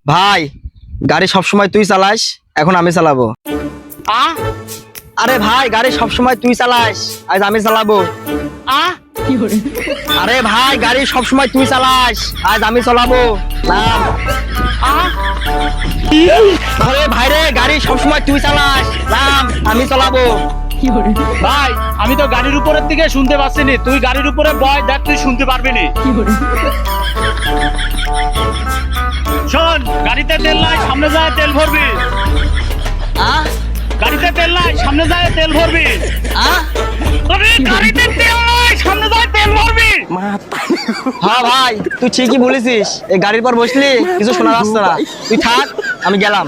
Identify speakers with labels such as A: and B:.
A: ভাই গাড়ি সবসময় তুই চালাস, এখন আমি চালাবো। আরে ভাই গাড়ি সবসময় তুই চালাস, আজ আমি চালাবো। আরে ভাই গাড়ি সবসময় তুই চালাস, আজ আমি চালাবো। নাম। আরে ভাই রে গাড়ি সবসময় তুই চালাস, নাম আমি চালাবো।
B: ভাই আমি তো গাড়ির উপরের দিকে শুনতে পাচ্ছি নি, তুই গাড়ির উপরে বয়, দেখ তুই শুনতে পারবি নি। শোন, গাড়িতে তেল নাই, সামনে যায় তেল ভরবি। গাড়িতে তেল নাই, সামনে যায় তেল ভরবি। আরে গাড়িতে তেল নাই, সামনে যায় তেল ভরবি।
A: হ্যাঁ ভাই তুই ঠিকই বলেছিস, এই গাড়ির পর বসলি কিছু শোনা যাচ্ছে না, তুই থাক আমি গেলাম।